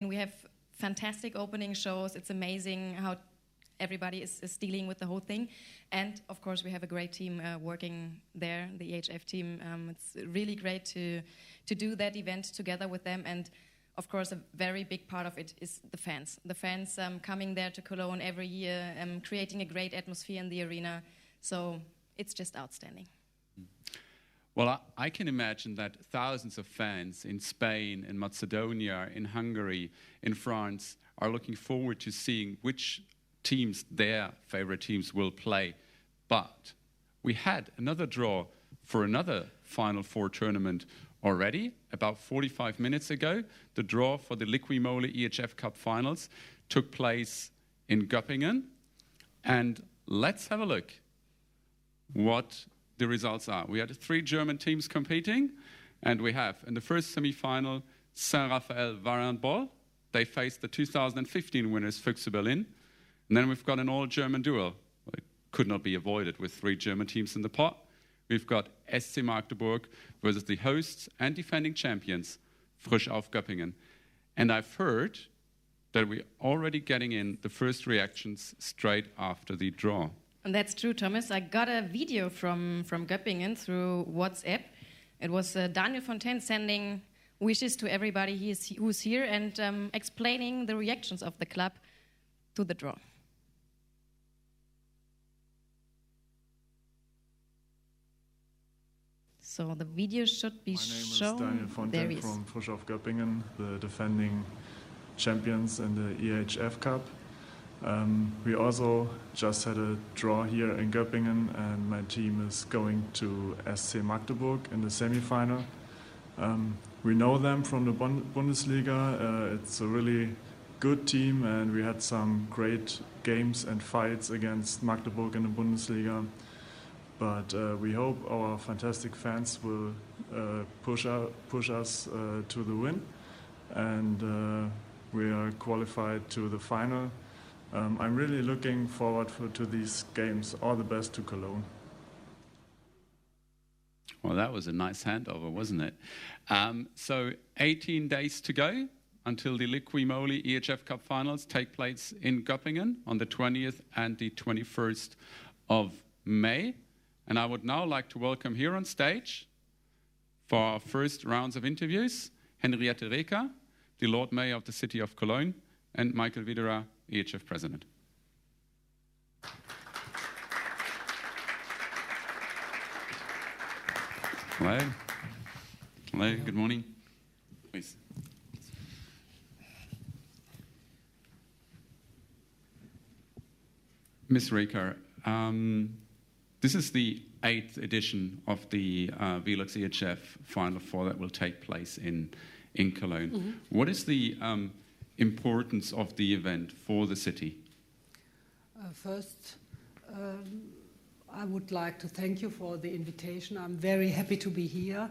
We have fantastic opening shows. It's amazing how everybody is dealing with the whole thing. And, of course, we have a great team working there, the EHF team. It's really great to do that event together with them. And, of course, a very big part of it is the fans. The fans coming there to Cologne every year, creating a great atmosphere in the arena. So it's just outstanding. Well, I can imagine that thousands of fans in Spain, in Macedonia, in Hungary, in France are looking forward to seeing which teams, their favorite teams, will play. But we had another draw for another Final Four tournament already, about 45 minutes ago. The draw for the Liqui-Moly EHF Cup Finals took place in Göppingen. And let's have a look what the results are. We had 3 German teams competing, and we have, in the first semi-final, Saint-Raphael Handball. They faced the 2015 winners, Füchse Berlin. And then we've got an all-German duel. It could not be avoided with 3 German teams in the pot. We've got SC Magdeburg versus the hosts and defending champions, Frisch Auf Göppingen. And I've heard that we're already getting in the first reactions straight after the draw. And that's true, Thomas. I got a video from Göppingen through WhatsApp. It was Daniel Fontaine sending wishes to everybody who's here and explaining the reactions of the club to the draw. So the video should be shown. My name is Daniel Fontaine from Frisch Auf Göppingen, the defending champions in the EHF Cup. We also just had a draw here in Göppingen, and my team is going to SC Magdeburg in the semi-final. We know them from the Bundesliga. It's a really good team, and we had some great games and fights against Magdeburg in the Bundesliga. But we hope our fantastic fans will push us to the win, and we are qualified to the final. I'm really looking forward to these games. All the best to Cologne. Well, that was a nice handover, wasn't it? So 18 days to go until the Liqui-Moly EHF Cup Finals take place in Göppingen on the 20th and the 21st of May. And I would now like to welcome here on stage for our first rounds of interviews, Henriette Reker, the Lord Mayor of the City of Cologne, and Michael Widerer, EHF President. Hello. Hello, good morning. Please. Ms. Reker, this is the 8th edition of the VELUX EHF Final Four that will take place in Cologne. Mm-hmm. What is the importance of the event for the city? First, I would like to thank you for the invitation. I'm very happy to be here.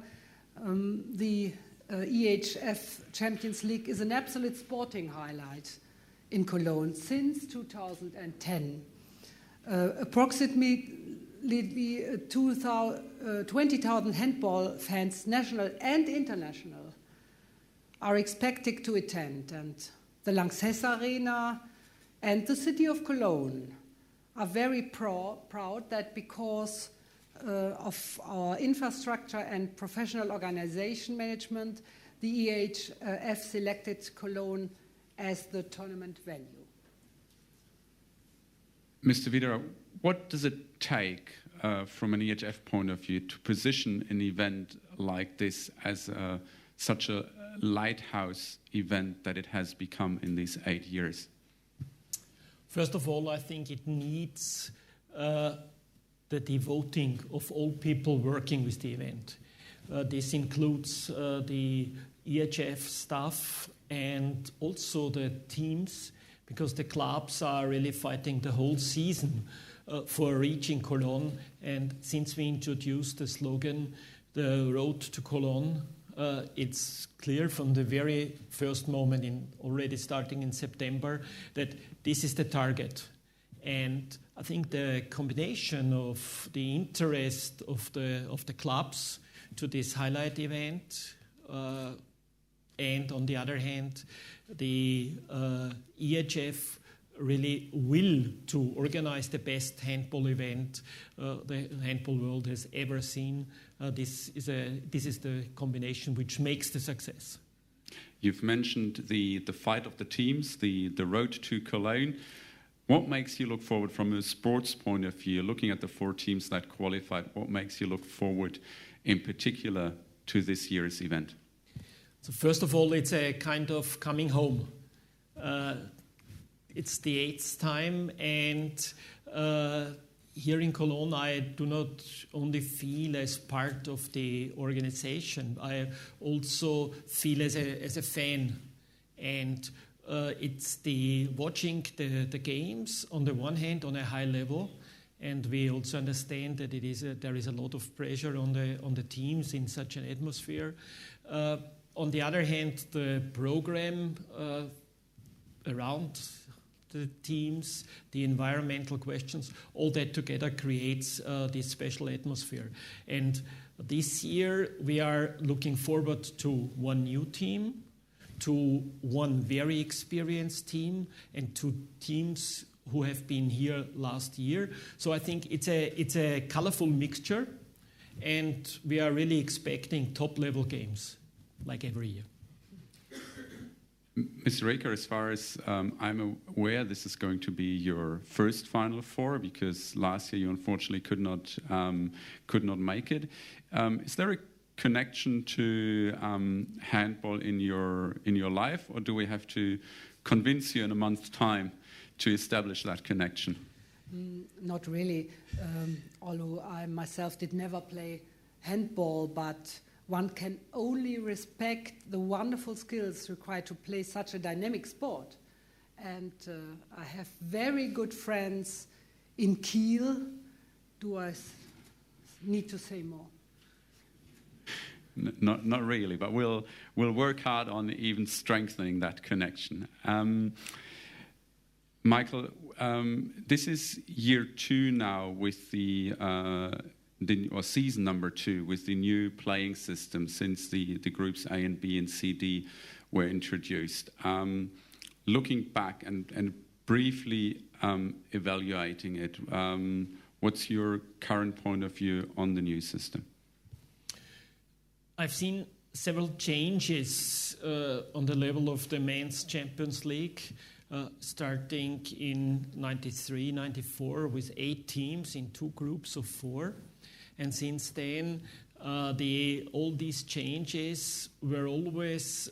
The EHF Champions League is an absolute sporting highlight in Cologne since 2010. Approximately 20,000 handball fans, national and international, are expected to attend, and the Lanxess Arena and the city of Cologne are very proud that because of our infrastructure and professional organization management, the EHF selected Cologne as the tournament venue. Mr. Widerer, what does it take from an EHF point of view to position an event like this as such a lighthouse event that it has become in these 8 years? First of all, I think it needs the devoting of all people working with the event. This includes the EHF staff and also the teams, because the clubs are really fighting the whole season for reaching Cologne. And since we introduced the slogan, the road to Cologne, it's clear from the very first moment, already starting in September, that this is the target. And I think the combination of the interest of the clubs to this highlight event And on the other hand, the EHF really will to organize the best handball event the handball world has ever seen. This is the combination which makes the success. You've mentioned the fight of the teams, the road to Cologne. What makes you look forward from a sports point of view, looking at the 4 teams that qualified? What makes you look forward in particular to this year's event? So first of all, it's a kind of coming home. It's the 8th time, and here in Cologne, I do not only feel as part of the organization, I also feel as a fan. And it's the watching the games on the one hand on a high level, and we also understand that there is a lot of pressure on the teams in such an atmosphere. On the other hand, the program around the teams, the environmental questions, all that together creates this special atmosphere. And this year we are looking forward to one new team, to one very experienced team, and 2 teams who have been here last year. So I think it's a colorful mixture, and we are really expecting top-level games like every year. Mr. Reker, as far as I'm aware, this is going to be your first Final Four, because last year you unfortunately could not make it. Is there a connection to handball in your life, or do we have to convince you in a month's time to establish that connection? Not really, although I myself did never play handball, but one can only respect the wonderful skills required to play such a dynamic sport. And I have very good friends in Kiel. Do I need to say more? Not really, but we'll work hard on even strengthening that connection. Michael, this is year 2 now with or season number 2 with the new playing system since the groups A and B and C, D were introduced. Looking back and briefly evaluating it, what's your current point of view on the new system? I've seen several changes on the level of the Men's Champions League, starting in 93, 94 with 8 teams in 2 groups of 4. And since then, all these changes were always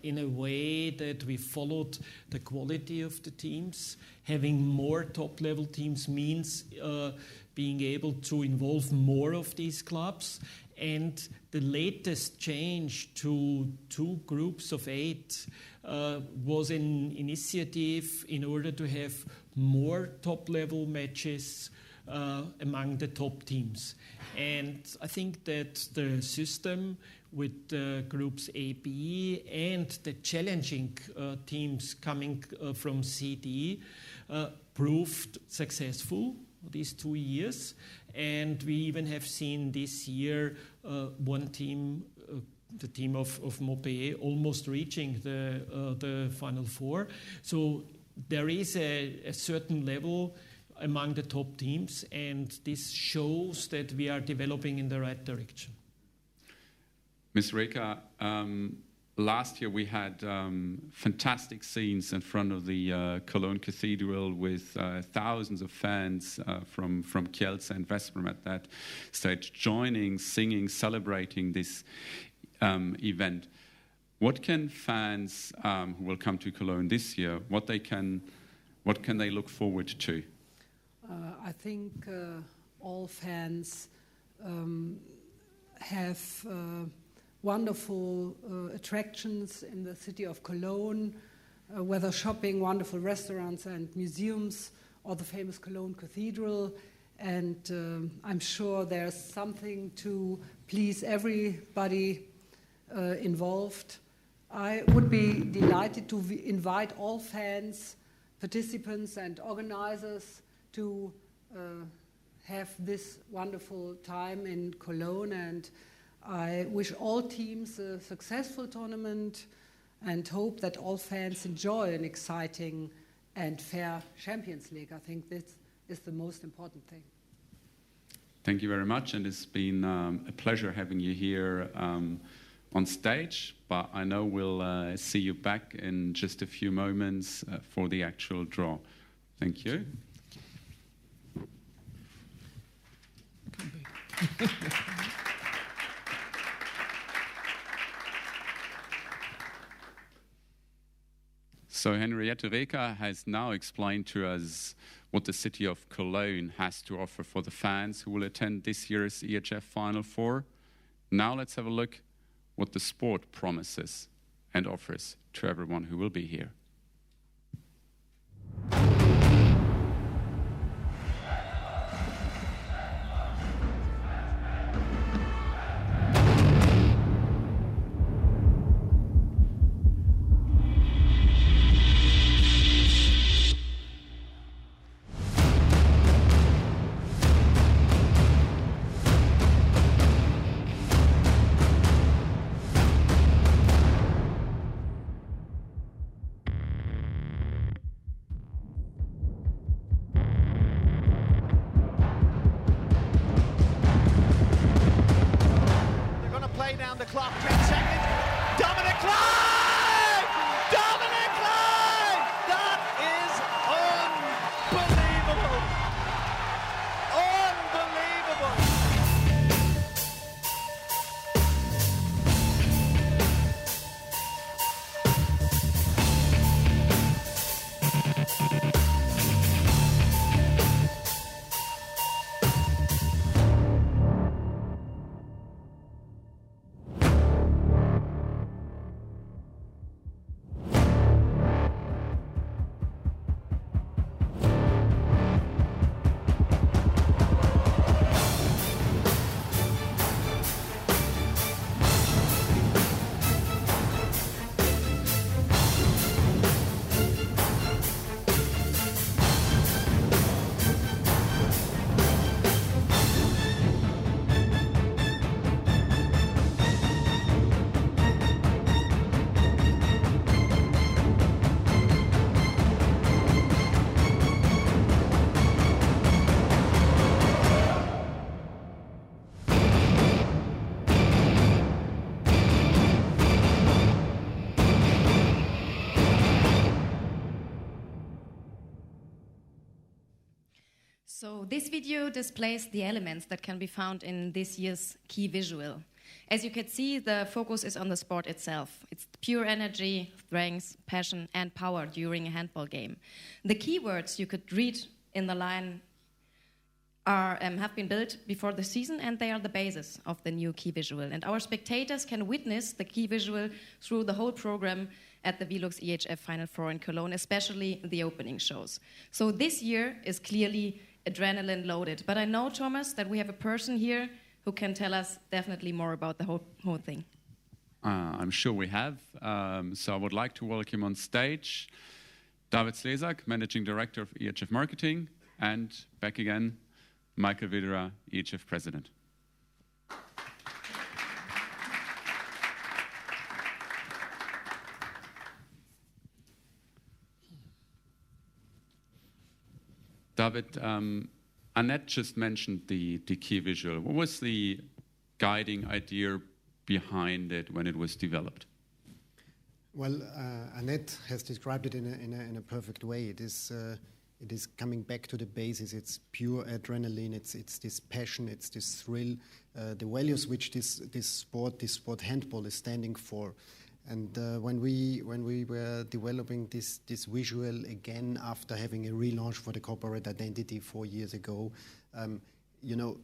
in a way that we followed the quality of the teams. Having more top-level teams means being able to involve more of these clubs. And the latest change to 2 groups of 8 was an initiative in order to have more top-level matches among the top teams. And I think that the system with groups A, B and the challenging teams coming from CD proved successful these 2 years. And we even have seen this year one team, the team of Montpellier, almost reaching the Final Four. So there is a certain level among the top teams, and this shows that we are developing in the right direction. Ms. Reker, last year we had fantastic scenes in front of the Cologne Cathedral with thousands of fans from Kielce and Veszprém at that stage, joining, singing, celebrating this event. What can fans who will come to Cologne this year, what can they look forward to? I think all fans have wonderful attractions in the city of Cologne, whether shopping, wonderful restaurants and museums, or the famous Cologne Cathedral. And I'm sure there's something to please everybody involved. I would be delighted to invite all fans, participants and organizers to have this wonderful time in Cologne, and I wish all teams a successful tournament, and hope that all fans enjoy an exciting and fair Champions League. I think this is the most important thing. Thank you very much, and it's been a pleasure having you here on stage, but I know we'll see you back in just a few moments for the actual draw. Thank you. So Henriette Reker has now explained to us what the city of Cologne has to offer for the fans who will attend this year's EHF Final Four. Now let's have a look what the sport promises and offers to everyone who will be here. So this video displays the elements that can be found in this year's key visual. As you can see, the focus is on the sport itself. It's pure energy, strength, passion, and power during a handball game. The keywords you could read in the line have been built before the season, and they are the basis of the new key visual. And our spectators can witness the key visual through the whole program at the VELUX EHF Final Four in Cologne, especially the opening shows. So this year is clearly adrenaline loaded. But I know, Thomas, that we have a person here who can tell us definitely more about the whole thing. I'm sure we have. So I would like to welcome on stage David Slesak, Managing Director of EHF Marketing, and back again, Michael Widerer, EHF President. David, Annette just mentioned the key visual. What was the guiding idea behind it when it was developed? Well, Annette has described it in a perfect way. It is coming back to the basis. It's pure adrenaline. It's this passion. It's this thrill. The values which this sport handball is standing for. And when we were developing this visual again after having a relaunch for the corporate identity 4 years ago,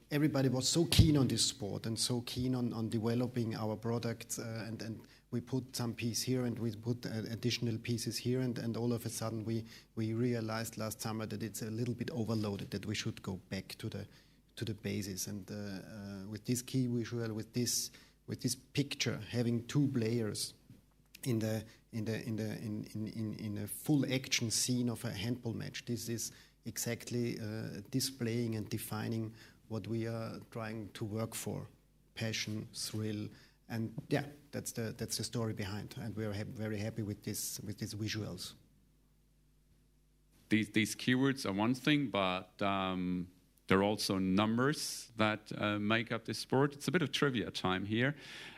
everybody was so keen on this sport and so keen on developing our products, and we put some piece here and we put additional pieces here, and all of a sudden we realized last summer that it's a little bit overloaded, that we should go back to the basis. And with this key visual, with this picture, having two players in a full action scene of a handball match, this is exactly displaying and defining what we are trying to work for: passion, thrill, And yeah, that's the story behind, and we're very happy with these visuals. These keywords are one thing, but there are also numbers that make up this sport. It's a bit of trivia time here.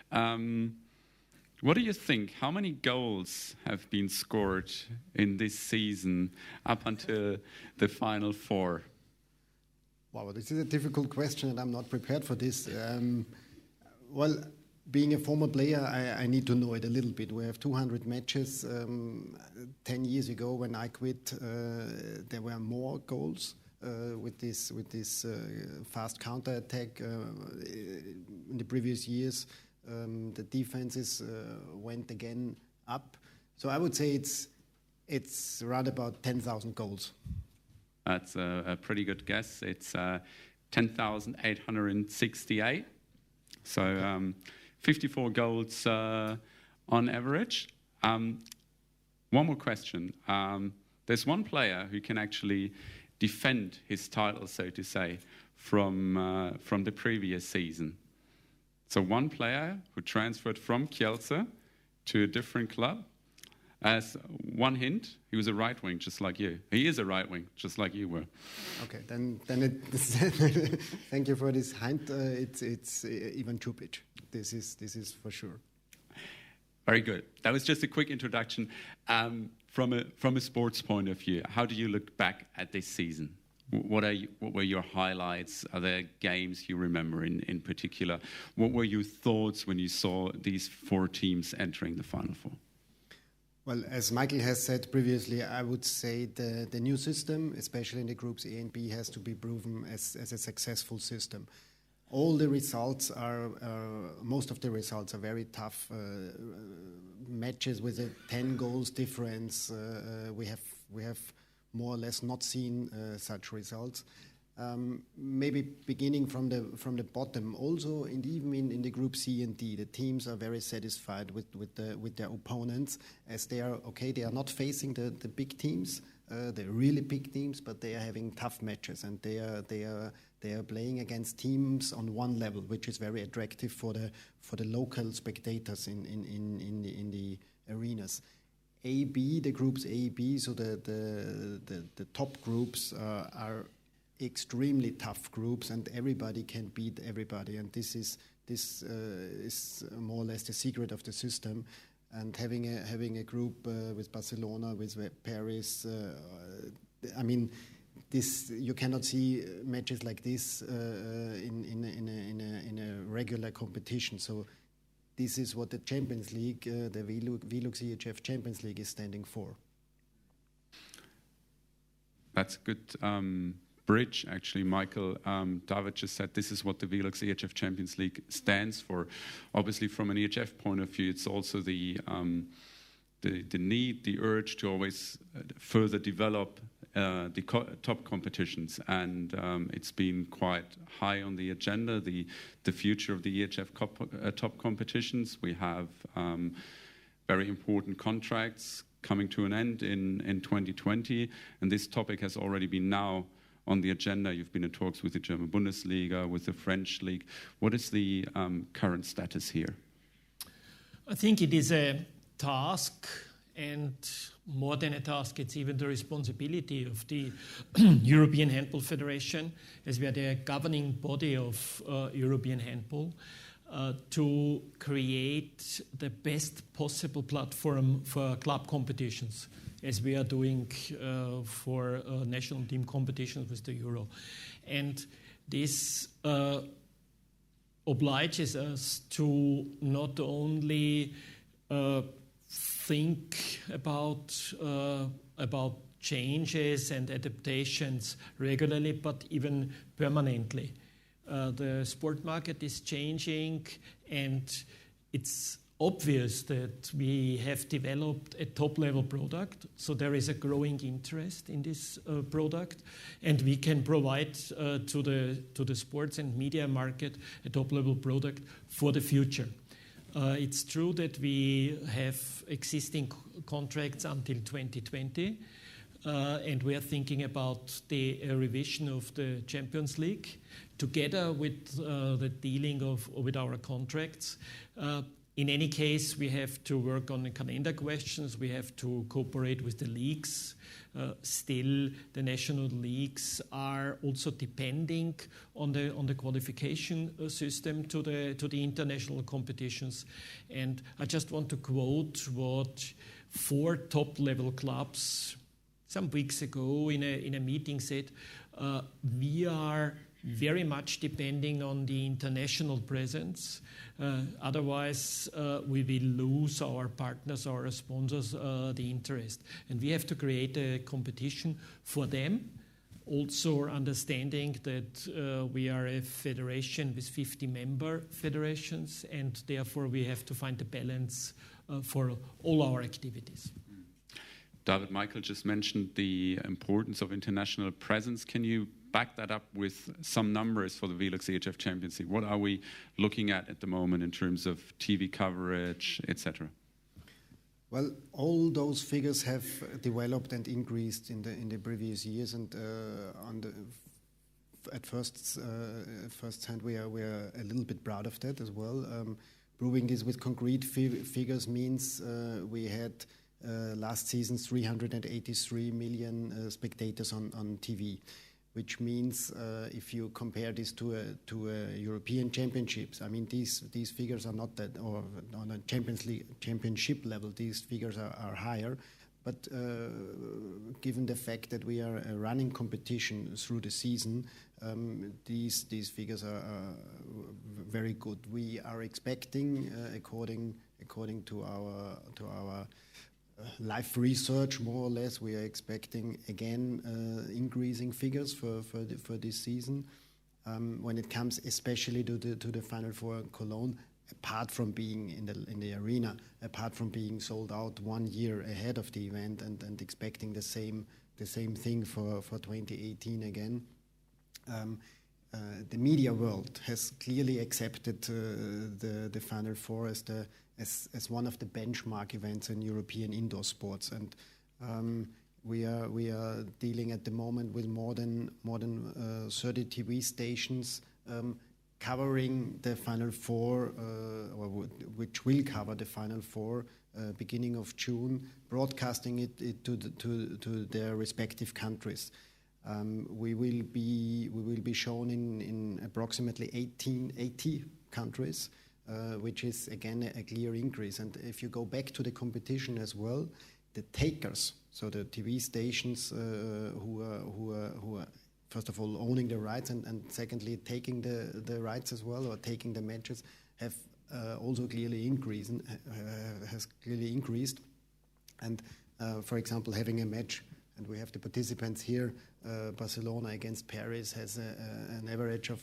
What do you think? How many goals have been scored in this season up until the Final Four? Wow, this is a difficult question, and I'm not prepared for this. Well, being a former player, I need to know it a little bit. We have 200 matches. 10 years ago, when I quit, there were more goals with this fast counter-attack. In the previous years, the defenses went again up. So I would say it's around about 10,000 goals. That's a pretty good guess. It's 10,868. So 54 goals on average. One more question. There's one player who can actually defend his title, so to say, from the previous season. So one player who transferred from Kielce to a different club. As one hint, he was a right wing, just like you. He is a right wing, just like you were. Okay, then thank you for this hint. It's Ivan Čupić. This is for sure. Very good. That was just a quick introduction. From a sports point of view, how do you look back at this season? What were your highlights? Are there games you remember in particular? What were your thoughts when you saw these four teams entering the Final Four? Well, as Michael has said previously, I would say the new system, especially in the groups A and B, has to be proven as a successful system. All the results most of the results are very tough matches with a 10 goals difference. We have more or less not seen such results. Maybe beginning from the bottom, also even in the group C and D, the teams are very satisfied with their opponents, as they are not facing the big teams, the really big teams, but they are having tough matches, and they are playing against teams on one level, which is very attractive for the local spectators in the arenas. A, B, the groups A, B, so the top groups are extremely tough groups, and everybody can beat everybody, and this is more or less the secret of the system. And having a group with Barcelona, with Paris, I mean, this you cannot see matches like this in a regular competition. So this is what the Champions League, the VELUX EHF Champions League, is standing for. That's good. Bridge, actually, Michael. David just said this is what the VELUX EHF Champions League stands for. Obviously, from an EHF point of view, it's also the need, the urge to always further develop the top competitions, and it's been quite high on the agenda. The future of the EHF top competitions. We have very important contracts coming to an end in 2020, and this topic has already been now on the agenda. You've been in talks with the German Bundesliga, with the French League. What is the current status here? I think it is a task, and more than a task, it's even the responsibility of the European Handball Federation, as we are the governing body of European handball, to create the best possible platform for club competitions, as we are doing for national team competitions with the Euro. And this obliges us to not only think about changes and adaptations regularly, but even permanently. The sport market is changing, and it's obvious that we have developed a top-level product, so there is a growing interest in this product, and we can provide to the sports and media market a top-level product for the future. It's true that we have existing contracts until 2020. and we are thinking about the revision of the Champions League together with the dealing with our contracts. In any case, we have to work on the calendar questions. We have to cooperate with the leagues. Still, the national leagues are also depending on the qualification system to the international competitions. And I just want to quote what 4 top-level clubs some weeks ago in a meeting said. We are very much depending on the international presence. Otherwise, we will lose our partners, our sponsors, the interest. And we have to create a competition for them, also understanding that we are a federation with 50 member federations, and therefore we have to find a balance for all our activities. David, Michael just mentioned the importance of international presence. Can you back that up with some numbers for the VELUX EHF Champions League? What are we looking at the moment in terms of TV coverage, etc.? Well, all those figures have developed and increased in the previous years, and at first hand we are a little bit proud of that as well. Proving this with concrete figures means we had last season 383 million spectators on TV, which means if you compare this to a European championships, I mean these figures are not that, or on a championship level, these figures are higher. But given the fact that we are a running competition through the season, these figures are very good. We are expecting, according to our live research, more or less, we are expecting again increasing figures for this season. When it comes especially to the Final Four in Cologne, apart from being in the arena, apart from being sold out 1 year ahead of the event, and expecting the same thing for 2018 again. The media world has clearly accepted the Final Four as one of the benchmark events in European indoor sports, and we are dealing at the moment with more than 30 TV stations covering the Final Four, or which will cover the Final Four beginning of June, broadcasting it to their respective countries. We will be shown in approximately 80 countries, which is again a clear increase. And if you go back to the competition as well, the takers, so the TV stations who are first of all owning the rights, and secondly taking the rights as well, or taking the matches, have also clearly increased. And for example, having a match, and we have the participants here, Barcelona against Paris has an average of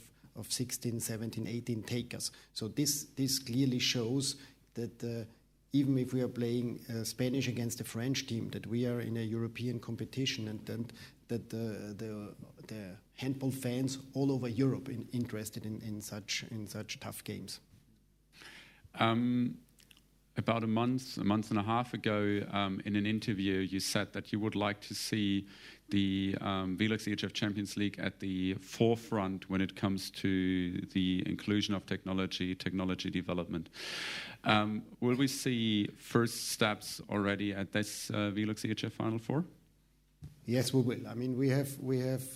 16, 17, 18 takers. So this clearly shows that even if we are playing Spanish against a French team, that we are in a European competition, and that the handball fans all over Europe interested in such tough games. About a month and a half ago, in an interview, you said that you would like to see the VELUX EHF Champions League at the forefront when it comes to the inclusion of technology development. Will we see first steps already at this VELUX EHF Final Four? Yes, we will. I mean, we have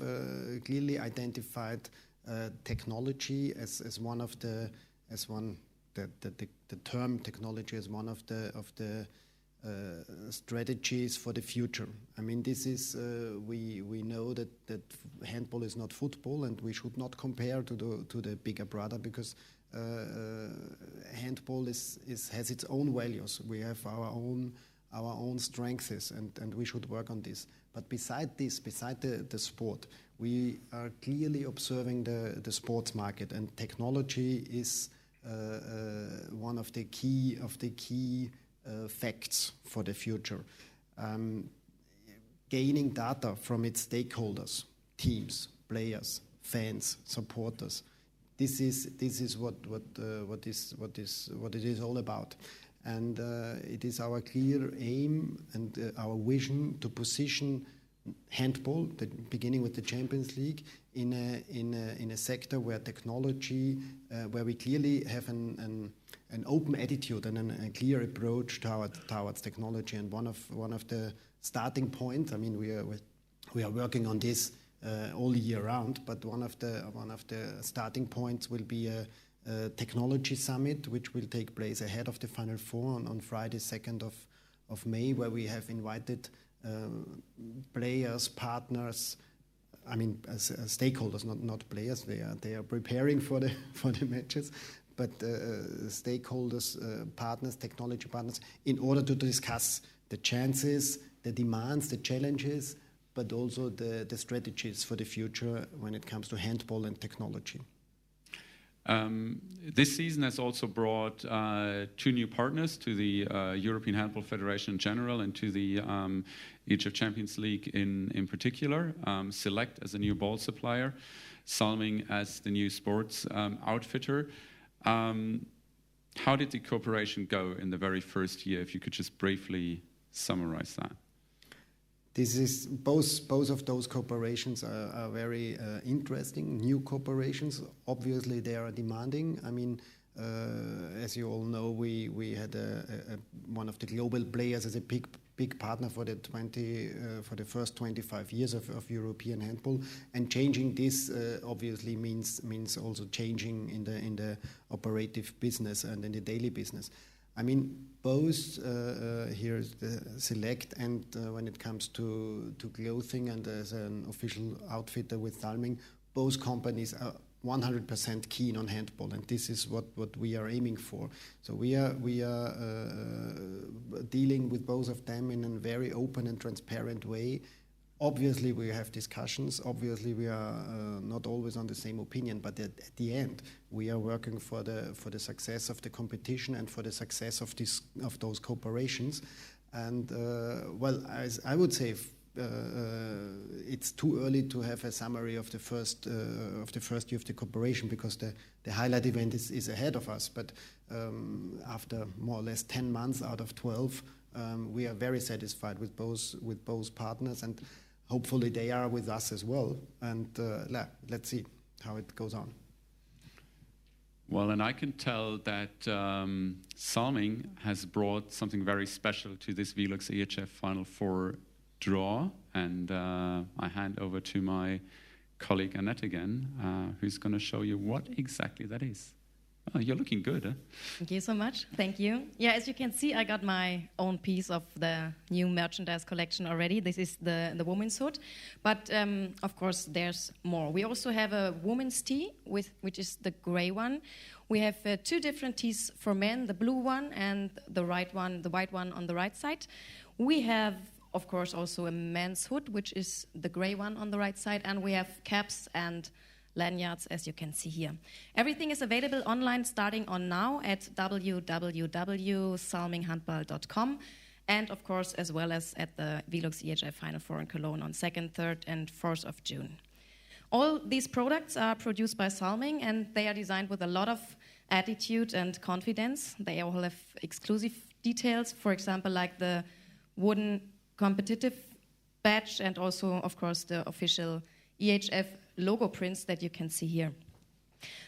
clearly identified technology as one of the term technology as one of the strategies for the future. I mean, this is we know that handball is not football, and we should not compare to the bigger brother, because handball has its own values. We have our own strengths, and we should work on this. But beside the sport, we are clearly observing the sports market, and technology is one of the key facts for the future. Gaining data from its stakeholders, teams, players, fans, supporters. This is what it is all about. And it is our clear aim and our vision to position handball, beginning with the Champions League, in a sector where technology, where we clearly have an open attitude and a clear approach towards technology. And one of the starting points, I mean, we are working on this all year round, but one of the starting points will be a technology summit, which will take place ahead of the Final Four on Friday, 2nd of May, where we have invited players, partners, I mean, as stakeholders, not players. They are preparing for the matches, but stakeholders, partners, technology partners, in order to discuss the chances, the demands, the challenges, but also the strategies for the future when it comes to handball and technology. This season has also brought 2 new partners to the European Handball Federation in general and to the EHF Champions League in particular. Select as a new ball supplier, Salming as the new sports outfitter. How did the cooperation go in the very first year? If you could just briefly summarize that. This is both of those cooperations are very interesting. New cooperations, obviously, they are demanding. I mean, as you all know, we had one of the global players as a big partner for the first 25 years of European handball, and changing this obviously means also changing in the operative business and in the daily business. I mean, both here is the Select and when it comes to clothing and as an official outfitter with Salming, both companies are 100% keen on handball, and this is what we are aiming for. So we are dealing with both of them in a very open and transparent way. Obviously, we have discussions. Obviously, we are not always on the same opinion. But at the end, we are working for the success of the competition and for the success of those cooperations. And well, I would say it's too early to have a summary of the first year of the cooperation, because the highlight event is ahead of us. But after more or less 10 months out of 12, we are very satisfied with both partners, and hopefully they are with us as well. And let's see how it goes on. Well, and I can tell that Salming has brought something very special to this VELUX EHF Final Four draw. And I hand over to my colleague Annette again, who's going to show you what exactly that is. Oh, you're looking good, huh? Thank you so much. Thank you. Yeah, as you can see, I got my own piece of the new merchandise collection already. This is the women's hood. But, of course, there's more. We also have a women's tee, which is the gray one. We have 2 different tees for men, the blue one and the white one on the right side. We have, of course, also a men's hood, which is the gray one on the right side. And we have caps and lanyards, as you can see here. Everything is available online starting on now at www.salminghandball.com, and of course as well as at the VELUX EHF Final Four in Cologne on 2nd, 3rd and 4th of June. All these products are produced by Salming, and they are designed with a lot of attitude and confidence. They all have exclusive details, for example, like the wooden competitive badge and also, of course, the official EHF logo prints that you can see here.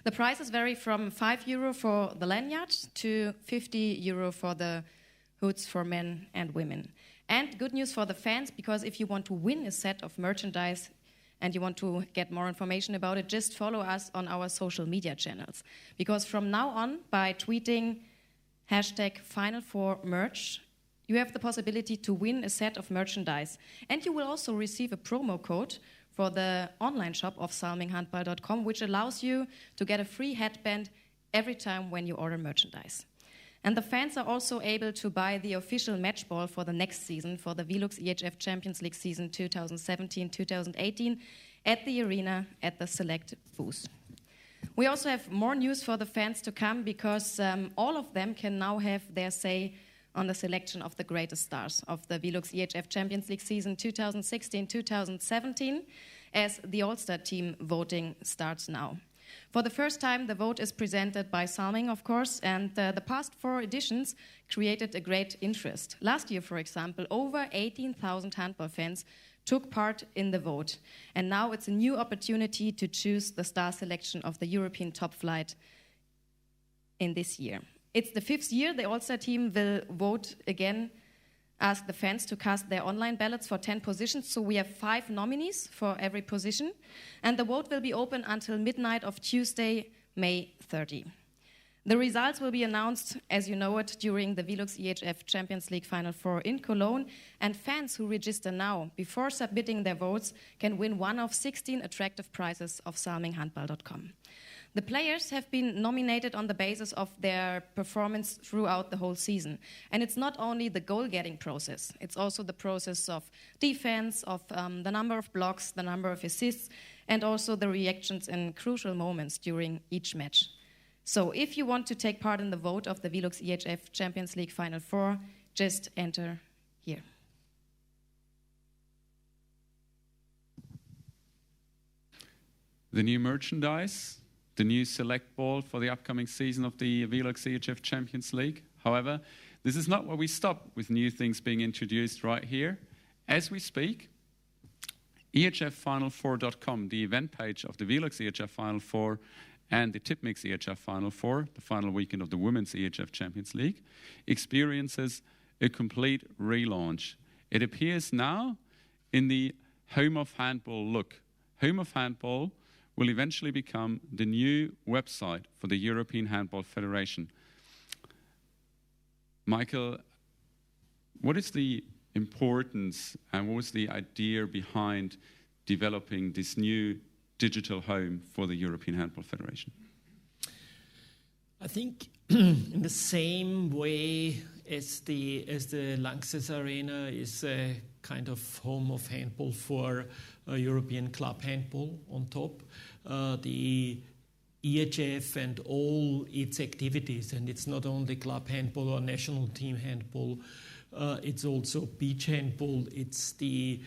The prices vary from €5 for the lanyard to €50 for the hoods for men and women. And good news for the fans, because if you want to win a set of merchandise and you want to get more information about it, just follow us on our social media channels. Because from now on, by tweeting #Final4Merch, you have the possibility to win a set of merchandise. And you will also receive a promo code for the online shop of salminghandball.com, which allows you to get a free headband every time when you order merchandise. And the fans are also able to buy the official match ball for the next season, for the VELUX EHF Champions League season 2017-2018, at the arena at the Select booth. We also have more news for the fans to come, because all of them can now have their say on the selection of the greatest stars of the VELUX EHF Champions League season 2016-2017, as the All-Star team voting starts now. For the first time, the vote is presented by Salming, of course, and the past 4 editions created a great interest. Last year, for example, over 18,000 handball fans took part in the vote. And now it's a new opportunity to choose the star selection of the European top flight in this year. It's the 5th year the All-Star team will vote again, ask the fans to cast their online ballots for 10 positions. So we have 5 nominees for every position. And the vote will be open until midnight of Tuesday, May 30. The results will be announced, as you know it, during the VELUX EHF Champions League Final 4 in Cologne, and fans who register now, before submitting their votes, can win one of 16 attractive prizes of salminghandball.com. The players have been nominated on the basis of their performance throughout the whole season. And it's not only the goal-getting process, it's also the process of defense, of the number of blocks, the number of assists, and also the reactions in crucial moments during each match. So if you want to take part in the vote of the VELUX EHF Champions League Final 4, just enter here. The new merchandise, the new select ball for the upcoming season of the VELUX EHF Champions League. However, this is not where we stop with new things being introduced right here. As we speak, EHFFinal4.com, the event page of the VELUX EHF Final 4 and the Tipmix EHF Final 4, the final weekend of the Women's EHF Champions League, experiences a complete relaunch. It appears now in the Home of Handball look. Home of Handball will eventually become the new website for the European Handball Federation. Michael, what is the importance and what was the idea behind developing this new digital home for the European Handball Federation? I think in the same way as the Lanxess Arena is a kind of home of handball for European club handball on top, the EHF and all its activities, and it's not only club handball or national team handball, it's also beach handball, it's the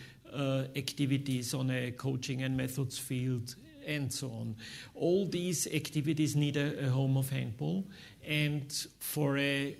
activities on a coaching and methods field, and so on. All these activities need a home of handball, and for a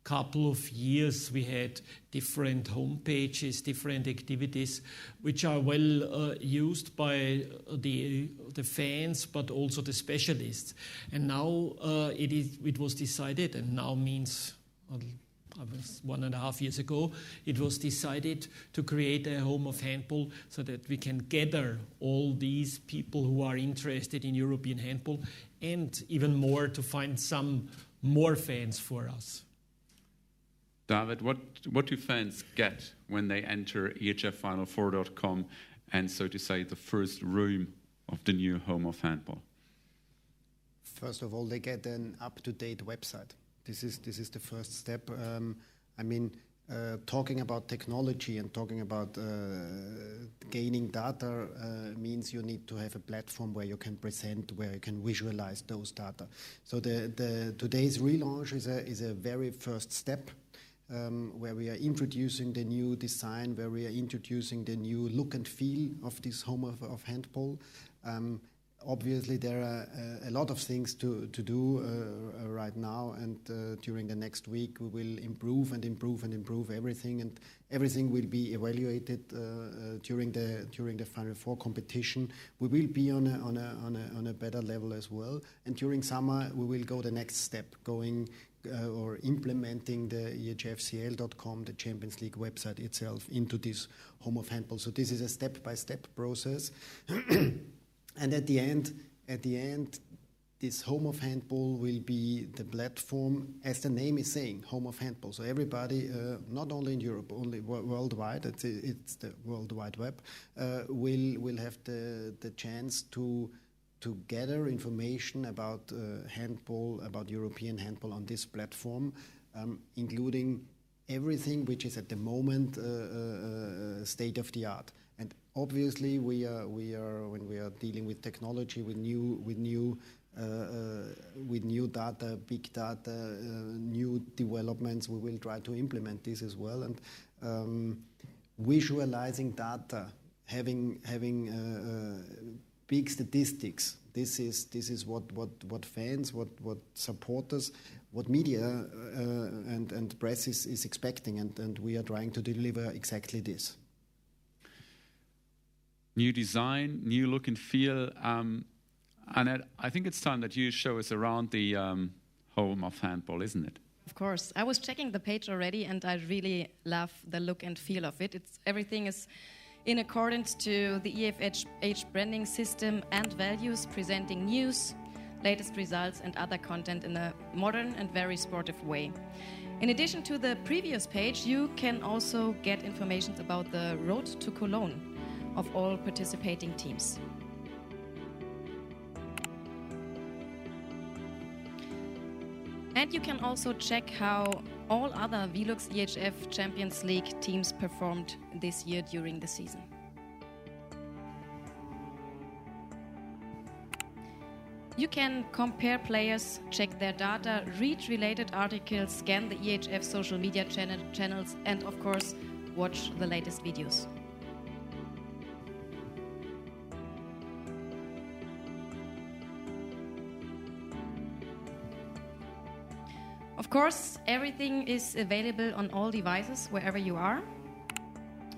couple of years we had different homepages, different activities which are well used by the fans but also the specialists. And now it was decided, and now means 1.5 years ago, it was decided to create a home of handball so that we can gather all these people who are interested in European handball, and even more to find some more fans for us. David, what do fans get when they enter EHFFinal4.com and, so to say, the first room of the new home of handball? First of all, they get an up-to-date website. This is the first step. Talking about technology and talking about gaining data means you need to have a platform where you can present, where you can visualize those data. So today's relaunch is a very first step, where we are introducing the new design, where we are introducing the new look and feel of this home of handball. Obviously, there are a lot of things to do right now, and during the next week we will improve everything, and everything will be evaluated during the Final Four competition. We will be on a better level as well, and during summer we will go the next step, or implementing the EHFCL.com, the Champions League website itself, into this home of handball. So this is a step-by-step process. And at the end, this home of handball will be the platform, as the name is saying, home of handball. So everybody, not only in Europe, only worldwide, it's the World Wide Web, will have the chance to gather information about handball, about European handball on this platform, including everything which is at the moment state of the art. And obviously, we are when we are dealing with technology, with new data, big data, new developments, we will try to implement this as well. And visualizing data, having big statistics. This is what fans, what supporters, what media and press is expecting, and we are trying to deliver exactly this. New design, new look and feel. Annette, I think it's time that you show us around the home of handball, isn't it? Of course. I was checking the page already, and I really love the look and feel of it. Everything is in accordance to the EHF branding system and values, presenting news, latest results, and other content in a modern and very sportive way. In addition to the previous page, you can also get information about the road to Cologne of all participating teams. And you can also check how all other VELUX EHF Champions League teams performed this year during the season. You can compare players, check their data, read related articles, scan the EHF social media channels, and of course, watch the latest videos. Of course, everything is available on all devices wherever you are.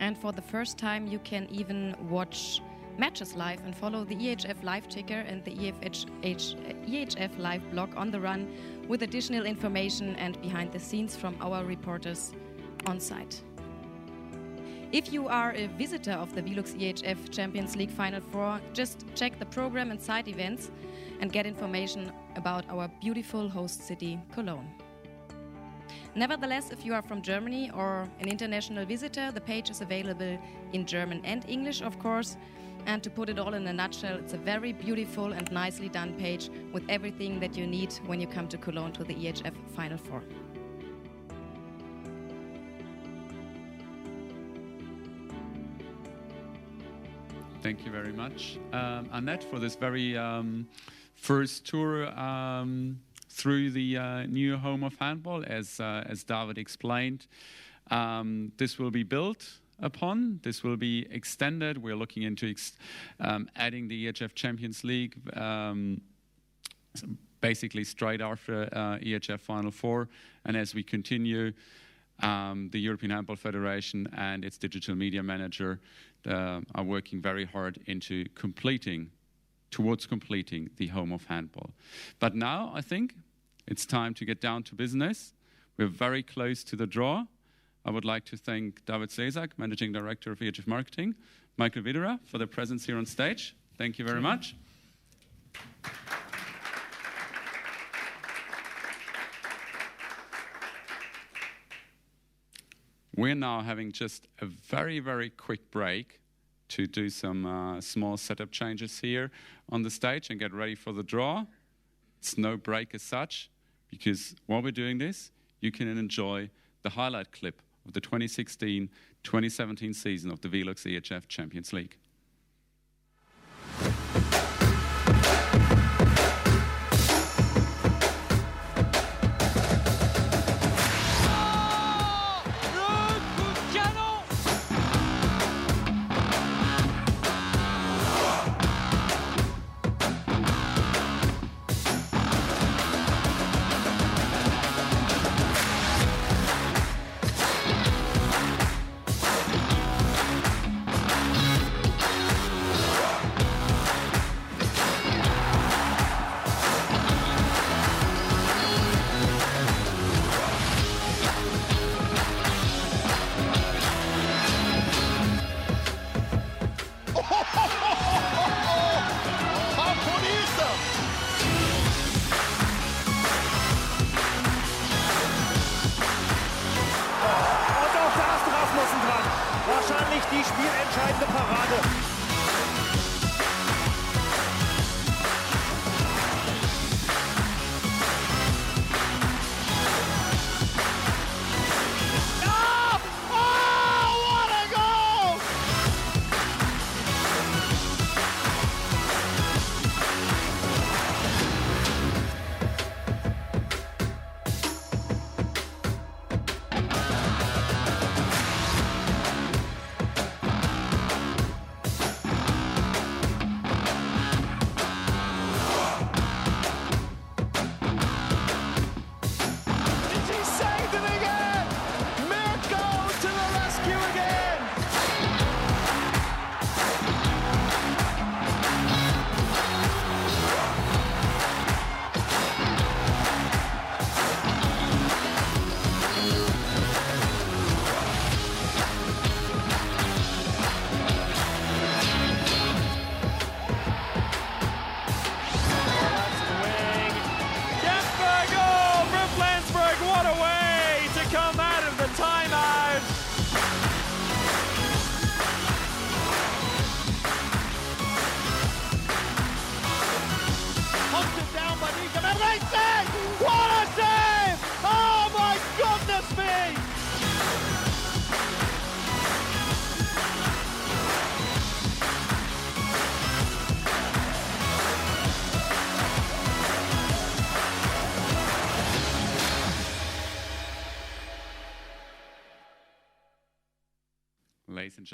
And for the first time, you can even watch matches live and follow the EHF live ticker and the EHF live blog on the run with additional information and behind the scenes from our reporters on site. If you are a visitor of the VELUX EHF Champions League Final 4, just check the program and side events and get information about our beautiful host city, Cologne. Nevertheless, if you are from Germany or an international visitor, the page is available in German and English, of course. And to put it all in a nutshell, it's a very beautiful and nicely done page with everything that you need when you come to Cologne to the EHF Final 4. Thank you very much, Annette, for this very first tour through the new home of handball, as David explained. This will be built upon. This will be extended. We're looking into adding the EHF Champions League basically straight after EHF Final 4. And as we continue, the European Handball Federation and its digital media manager are working very hard towards completing the home of handball. But now I think it's time to get down to business. We're very close to the draw. I would like to thank David Slezak, Managing Director of EHF Marketing, Michael Widerer for their presence here on stage. Thank you very much. We're now having just a very, very quick break to do some small setup changes here on the stage and get ready for the draw. It's no break as such, because while we're doing this, you can enjoy the highlight clip of the 2016-2017 season of the VELUX EHF Champions League.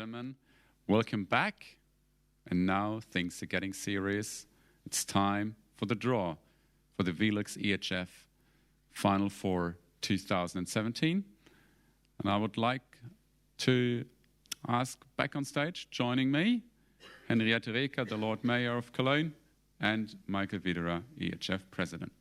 Saint-Germain, welcome back. And now things are getting serious. It's time for the draw for the VELUX EHF FINAL4 2017. And I would like to ask back on stage, joining me, Henriette Reker, the Lord Mayor of Cologne, and Michael Widerer, EHF President.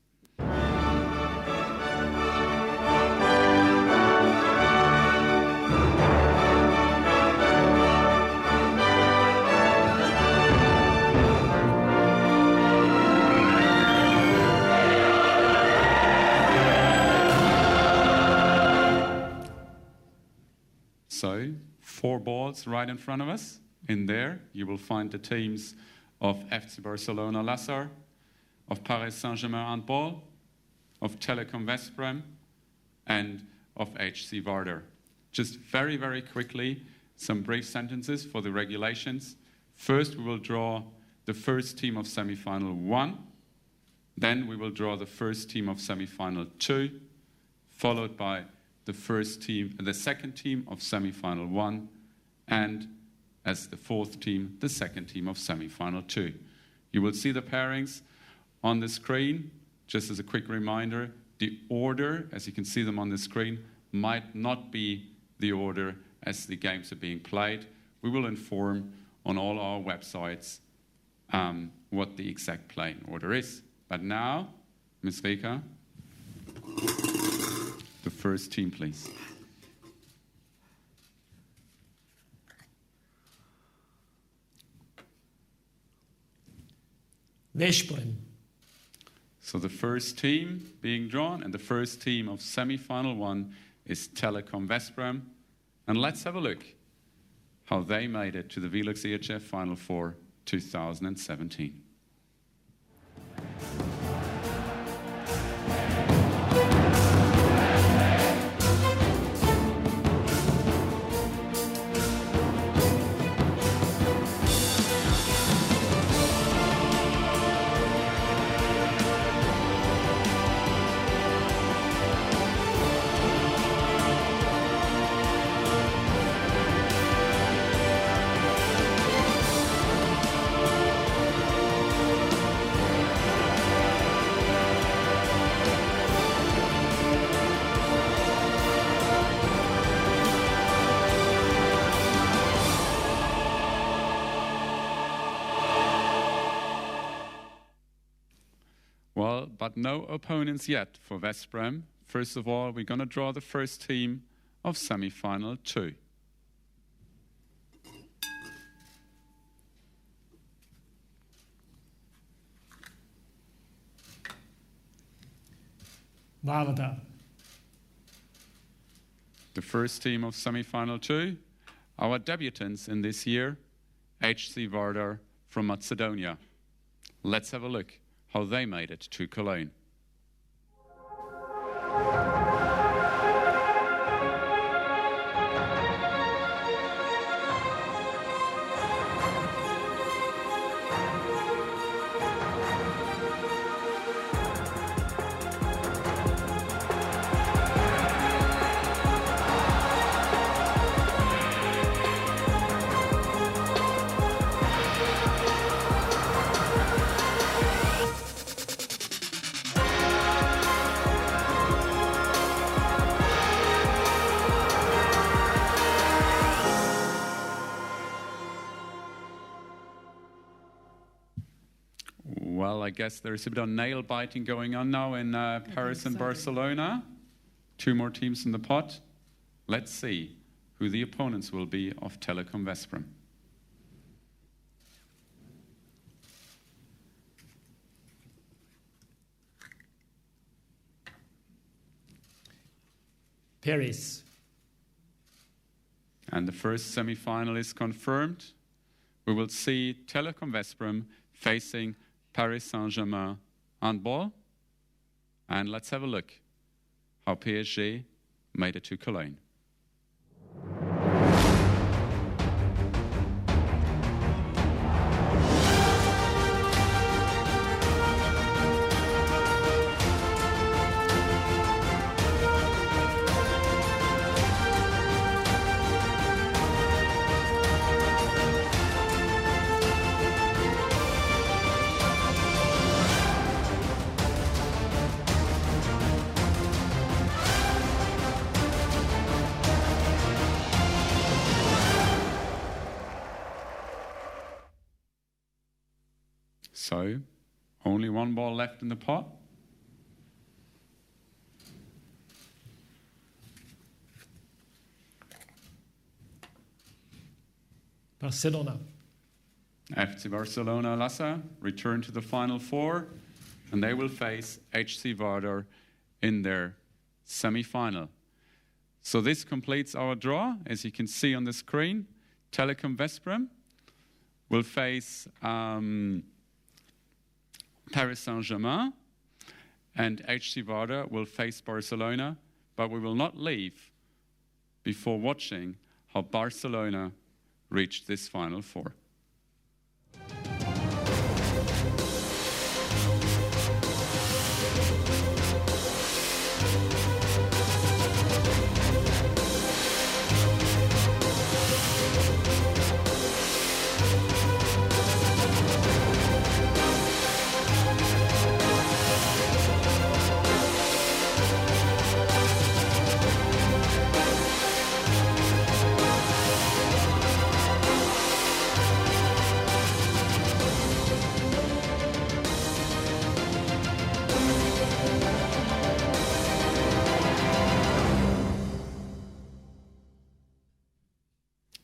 So, 4 balls right in front of us. In there, you will find the teams of FC Barcelona Lassar, of Paris Saint-Germain Handball, of Telekom Westbrem, and of HC Vardar. Just very, very quickly, some brief sentences for the regulations. First, we will draw the first team of semi-final 1. Then we will draw the first team of semi-final 2, followed by the second team of semi-final 1, and as the 4th team, the second team of semi-final 2. You will see the pairings on the screen. Just as a quick reminder, the order, as you can see them on the screen, might not be the order as the games are being played. We will inform on all our websites what the exact playing order is. But now, Ms. Reker, the first team, please. Westbrem. So the first team being drawn, and the first team of semi-final 1 is Telekom Westbrem. And let's have a look how they made it to the VELUX EHF FINAL4 2017. Well, but no opponents yet for Westbrem. First of all, we're going to draw the first team of semi-final 2. Vardar. The first team of semi-final 2, our debutants in this year, HC Vardar from Macedonia. Let's have a look how they made it to Cologne. Well, I guess there's a bit of nail biting going on now in Paris and Barcelona. 2 more teams in the pot. Let's see who the opponents will be of Telekom Westbrem. Paris. And the first semi-final is confirmed. We will see Telekom Westbrem facing Paris Saint-Germain Handball. And let's have a look how PSG made it to Cologne. So, only one ball left in the pot. Barcelona. FC Barcelona Lassa return to the Final Four, and they will face HC Vardar in their semi-final. So this completes our draw. As you can see on the screen, Telekom Veszprém will face Paris Saint-Germain, and HC Vardar will face Barcelona, but we will not leave before watching how Barcelona reached this Final Four.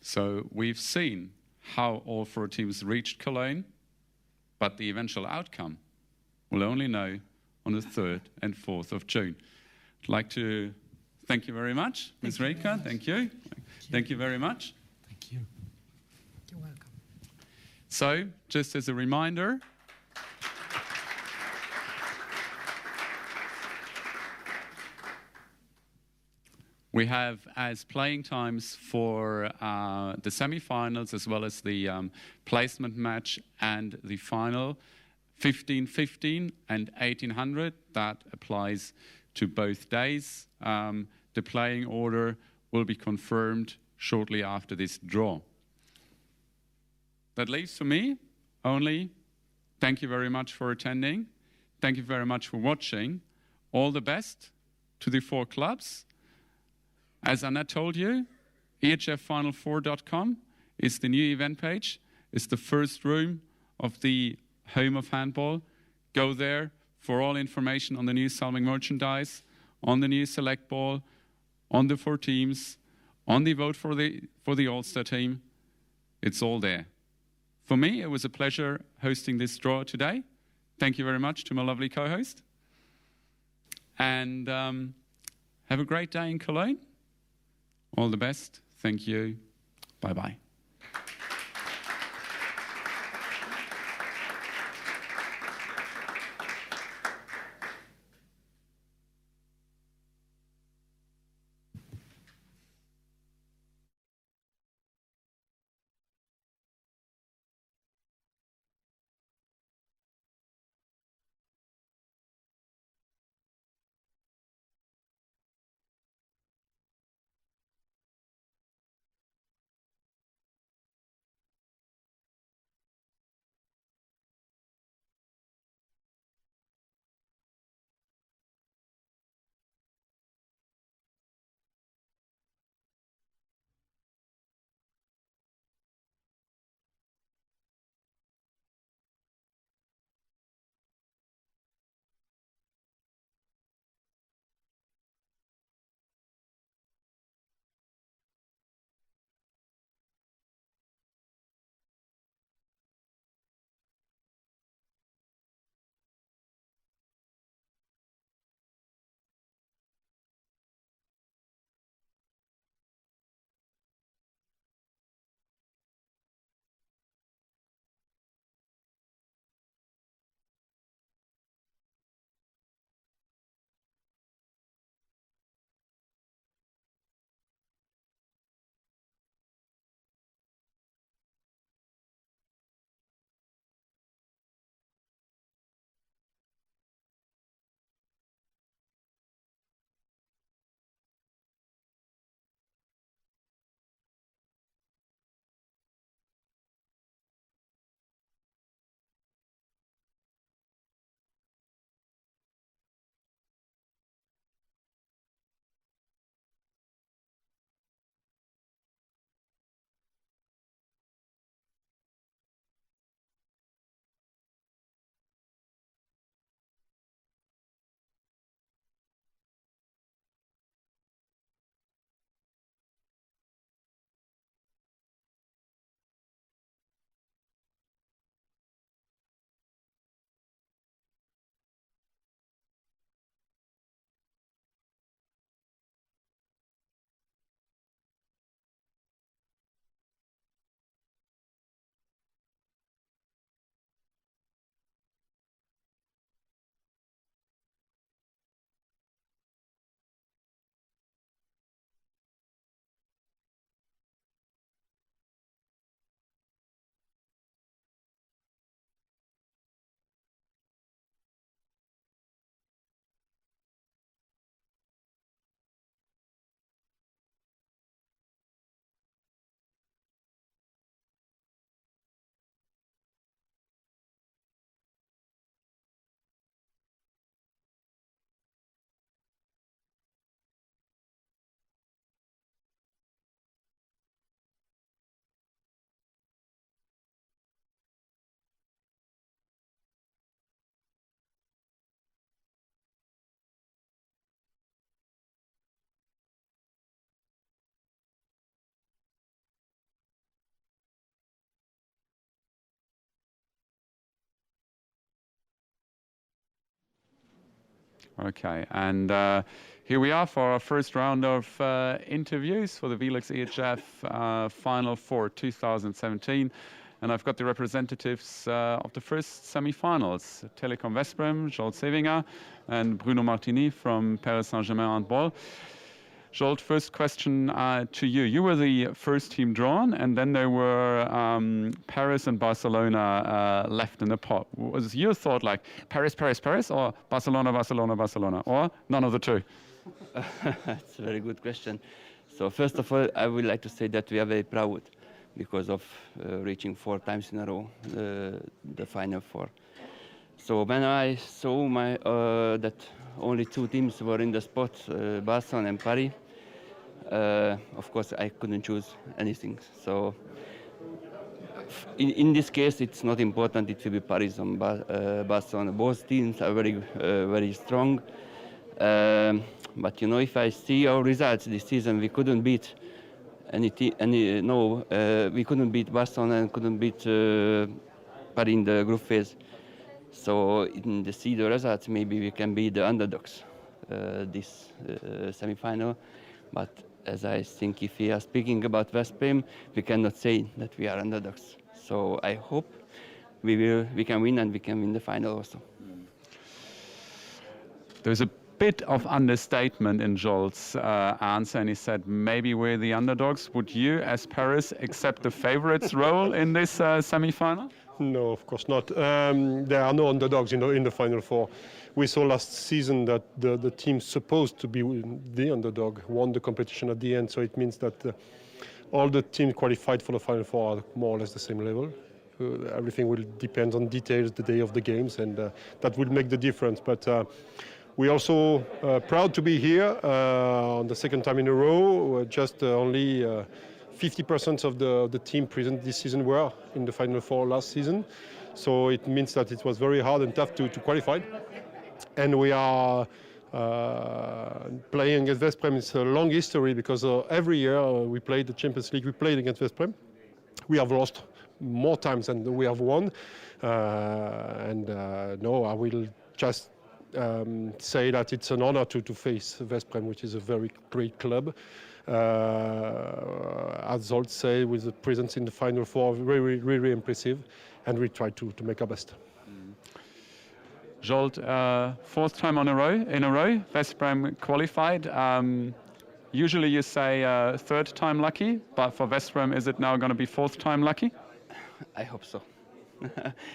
So we've seen how all four teams reached Cologne, but the eventual outcome we'll only know on the 3rd and 4th of June. I'd like to thank you very much, Ms. Reika. Thank you. Thank you very much. Thank you. You're welcome. So, just as a reminder, we have as playing times for the semi-finals as well as the placement match and the final 15:15 and 1800. That applies to both days. The playing order will be confirmed shortly after this draw. That leaves for me only thank you very much for attending. Thank you very much for watching. All the best to the four clubs. As Annette told you, EHFFinal4.com is the new event page. It's the first room of the home of handball. Go there for all information on the new Salming merchandise, on the new select ball, on the four teams, on the vote for the All-Star team. It's all there. For me, it was a pleasure hosting this draw today. Thank you very much to my lovely co-host. And have a great day in Cologne. All the best. Thank you. Bye-bye. Okay, and here we are for our first round of interviews for the VELUX EHF Final 4 2017. And I've got the representatives of the first semi-finals, Telekom Veszprém, Zsolt Sevinger, and Bruno Martini from Paris Saint-Germain Handball. Zsolt, first question to you. You were the first team drawn, and then there were Paris and Barcelona left in the pot. Was your thought like Paris, Paris, Paris, or Barcelona, Barcelona, Barcelona, or none of the two? That's a very good question. So first of all, I would like to say that we are very proud because of reaching 4 times in a row the Final 4. So when I saw that only 2 teams were in the spot, Barcelona and Paris, of course I couldn't choose anything. So in this case, it's not important it will be Paris or Barcelona. Both teams are very strong. But you know, if I see our results this season, we couldn't beat we couldn't beat Barcelona and couldn't beat Paris in the group phase. So in the results, maybe we can be the underdogs this semi-final. But as I think, if we are speaking about Veszprém, we cannot say that we are underdogs. So I hope we can win, and we can win the final also. There's a bit of understatement in Zsolt's answer, and he said maybe we're the underdogs. Would you, as Paris, accept the favorites role in this semi-final? No, of course not. There are no underdogs in the Final 4. We saw last season that the team supposed to be the underdog won the competition at the end, so it means that all the teams qualified for the Final 4 are more or less the same level. Everything will depend on details the day of the games, and that will make the difference. But we're also proud to be here on the second time in a row. Just only 50% of the team present this season were in the Final 4 last season. So it means that it was very hard and tough to qualify. And we are playing against Veszprém. It's a long history because every year we played the Champions League, we played against Veszprém. We have lost more times than we have won. No, I will just say that it's an honor to face Veszprém, which is a very great club. As Zsolt said, with the presence in the Final 4, really impressive, and we try to make our best. Zsolt, 4th time in a row, Veszprém qualified. Usually you say 3rd time lucky, but for Veszprém, is it now going to be 4th time lucky? I hope so.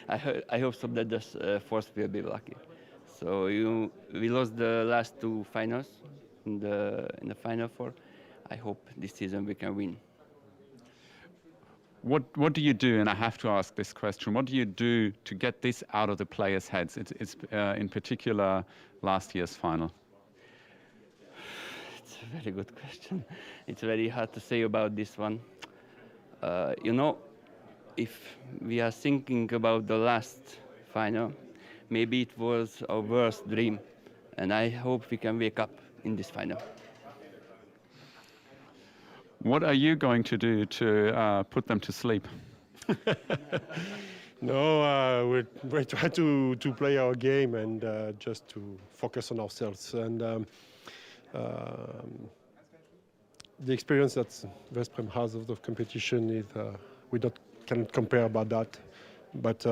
I hope so that the 4th will be lucky. So we lost the last 2 finals in the Final 4. I hope this season we can win. What do you do, and I have to ask this question, what do you do to get this out of the players' heads? It's in particular last year's final. It's a very good question. It's very hard to say about this one. You know, if we are thinking about the last final, maybe it was our worst dream, and I hope we can wake up in this final. What are you going to do to put them to sleep? No, we try to play our game and just to focus on ourselves. And the experience that Veszprém has of the competition is we cannot compare about that. But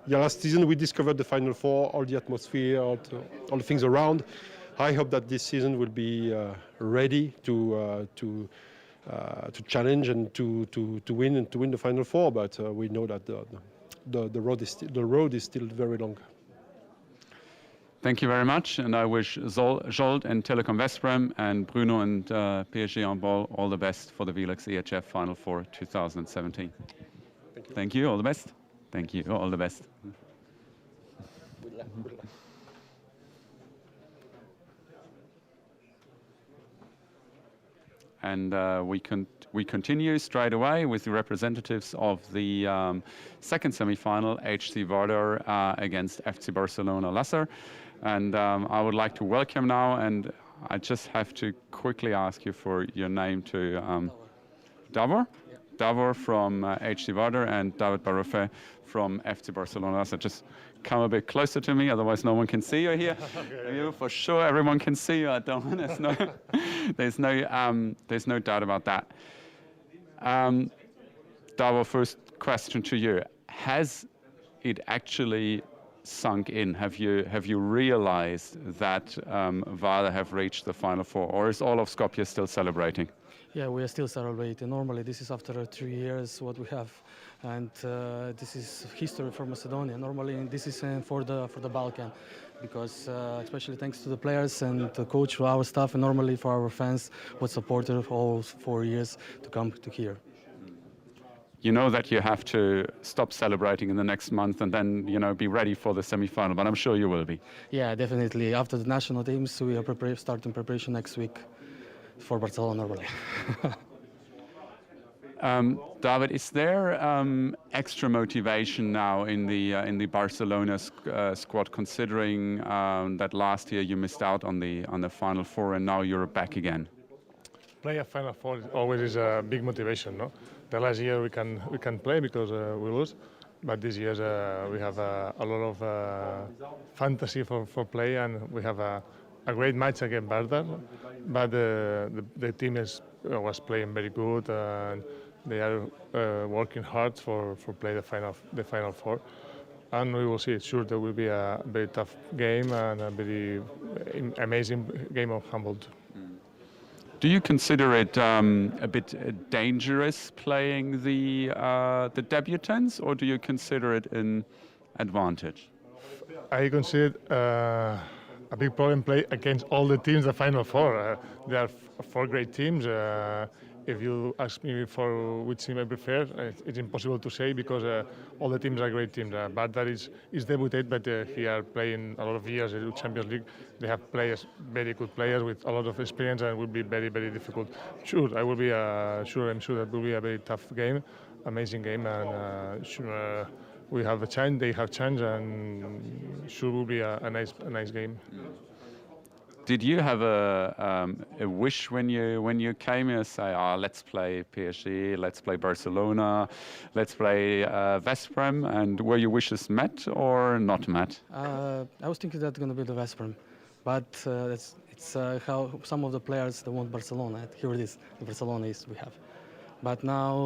last season we discovered the Final 4, all the atmosphere, all the things around. I hope that this season will be ready to challenge and to win the Final 4. But we know that the road is still very long. Thank you very much, and I wish Zsolt and Telekom Veszprém and Bruno and PSG Handball all the best for the VELUX EHF Final 4 2017. Thank you. Thank you. All the best. Thank you. All the best. Good luck. Good luck. And we continue straight away with the representatives of the second semi-final, HC Vardar against FC Barcelona Lasser. And I would like to welcome now, and I just have to quickly ask you for your name to Davor? Davor from HC Vardar and David Barofé from FC Barcelona. So just come a bit closer to me, otherwise no one can see you here. You, for sure, everyone can see you. I don't. There's no doubt about that. Davor, first question to you: has it actually sunk in? Have you realized that Vardar have reached the Final Four, or is all of Skopje still celebrating? Yeah, we are still celebrating. Normally, this is after 3 years what we have, and this is history for Macedonia. Normally, this is for the Balkan, because especially thanks to the players and the coach, our staff, and normally for our fans, what supported all 4 years to come to here. You know that you have to stop celebrating in the next month and then, be ready for the semi-final, but I'm sure you will be. Yeah, definitely. After the national teams, we are starting preparation next week for Barcelona normally. David, is there extra motivation now in the Barcelona squad, considering that last year you missed out on the Final Four and now you're back again? Play a Final Four always is a big motivation, no? The last year we can play because we lose, but this year we have a lot of fantasy for play, and we have a great match against Vardar. But the team was playing very good, and they are working hard for play the Final Four. And we will see. Sure, there will be a very tough game and a very amazing game of Handball. Do you consider it a bit dangerous playing the debutants, or do you consider it an advantage? I consider it a big problem play against all the teams, the Final Four. There are 4 great teams. If you ask me for which team I prefer, it's impossible to say because all the teams are great teams. Vardar is debuted, but he are playing a lot of years in the Champions League. They have players, very good players with a lot of experience, and it will be very, very difficult. Sure, I'm sure that will be a very tough game, amazing game, and sure we have a chance, they have chance, and sure will be a nice game. Did you have a wish when you came here, say, let's play PSG, let's play Barcelona, let's play Veszprém, and were your wishes met or not met? I was thinking that's going to be the Veszprém, but it's how some of the players they want Barcelona. Here it is, the Barcelona is we have. But now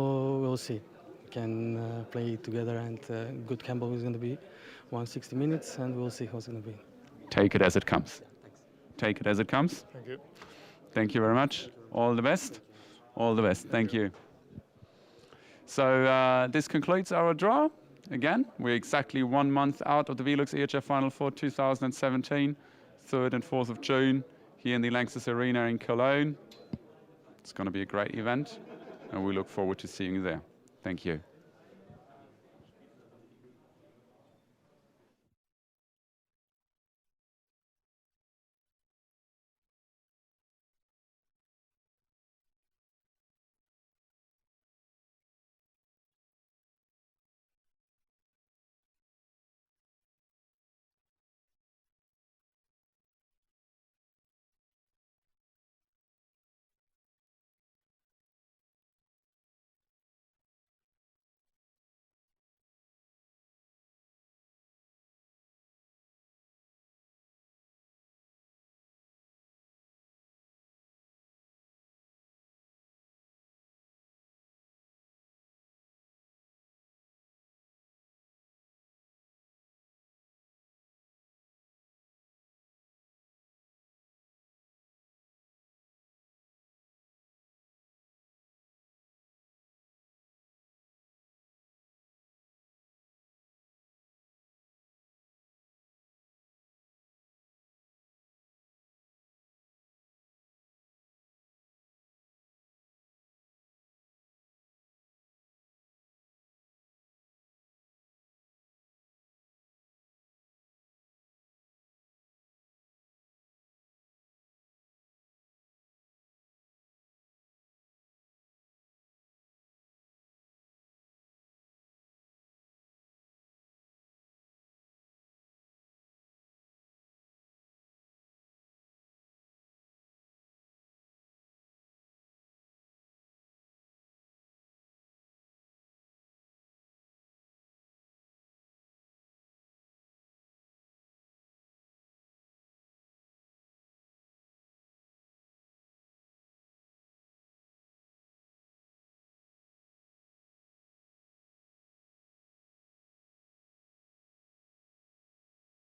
we'll see. We can play together, and good handball is going to be 160 minutes, and we'll see how it's going to be. Take it as it comes. Take it as it comes. Thank you. Thank you very much. All the best. All the best. Thank you. So this concludes our draw. Again, we're exactly 1 month out of the VELUX EHF Final Four 2017, 3rd and 4th of June, here in the Lanxess Arena in Cologne. It's going to be a great event, and we look forward to seeing you there. Thank you.